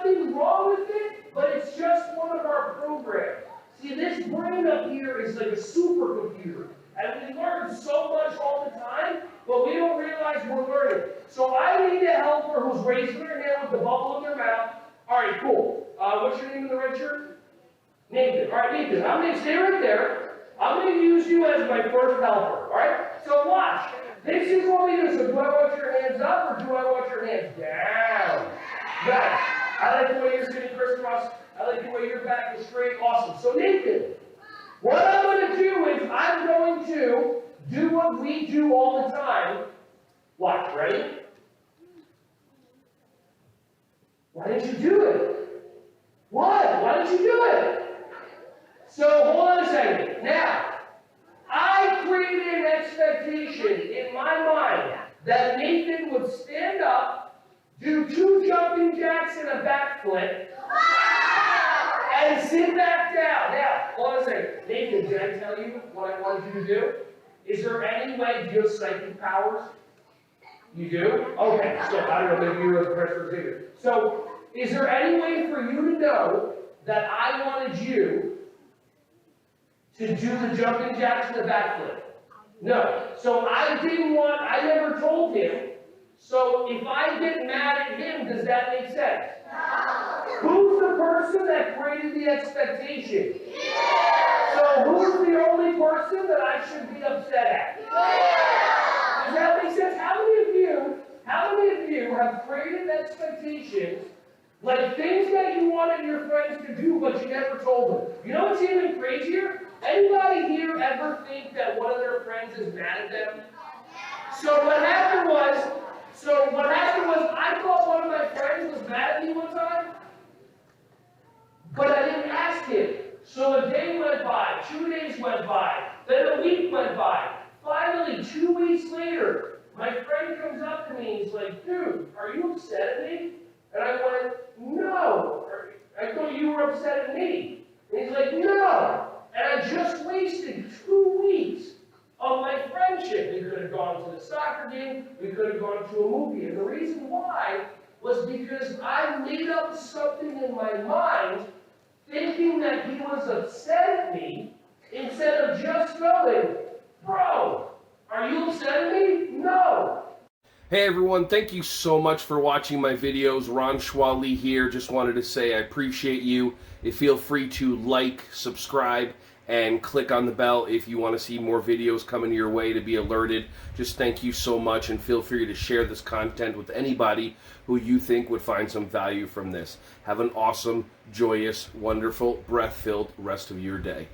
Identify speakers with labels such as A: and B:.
A: nothing wrong with it, but it's just one of our programs. See, this brain up here is like a supercomputer. And we learn so much all the time, but we don't realize we're learning. So I need a helper who's raising their hand with the bubble in their mouth. All right, cool. What's your name in the red shirt? Nathan. All right, Nathan, I'm going to stay right there. I'm going to use you as my first helper. All right? So watch. This is what we do. So do I want your hands up or do I want your hands down? Right. I like the way you're sitting crisscross. I like the way your back is straight. Awesome. So Nathan, what I'm going to do is I'm going to do what we do all the time. Watch, ready? Why didn't you do it? What? Why didn't you do it? So hold on a second. Now, I created an expectation in my mind that Nathan would stand up, do 2 jumping jacks and a backflip, and sit back down. Now, hold on a second. Nathan, did I tell you what I wanted you to do? Is there any way you have psychic powers? You do? Okay, so I don't know, maybe you were the press receiver. So, is there any way for you to know that I wanted you to do the jumping jacks and the backflip? No. So I never told him. So if I get mad at him, does that make sense? No. Who's the person that created the expectation? Yeah. So who's the only person that I should be upset at? Yeah. Does that make sense? How many of you have created expectations, like things that you wanted your friends to do, but you never told them? You know what's even crazier? Anybody here ever think that one of their friends is mad at them? So what happened was, I thought one of my friends was mad at me one time, but I didn't ask him. So a day went by, 2 days went by, then a week went by. Finally, 2 weeks later, my friend comes up to me and he's like, dude, are you upset at me? And I went, no. I thought you were upset at me. And he's like, no. And I just wasted 2 weeks of my friendship. We could have gone to the soccer game. We could have gone to a movie. And the reason why was because I made up something in my mind thinking that he was upset at me instead of just going, bro, are you upset at me? No.
B: Hey everyone, thank you so much for watching my videos. Ron Schwally here. Just wanted to say I appreciate you. Feel free to like, subscribe, and click on the bell if you want to see more videos coming your way to be alerted. Just thank you so much, and feel free to share this content with anybody who you think would find some value from this. Have an awesome, joyous, wonderful, breath-filled rest of your day.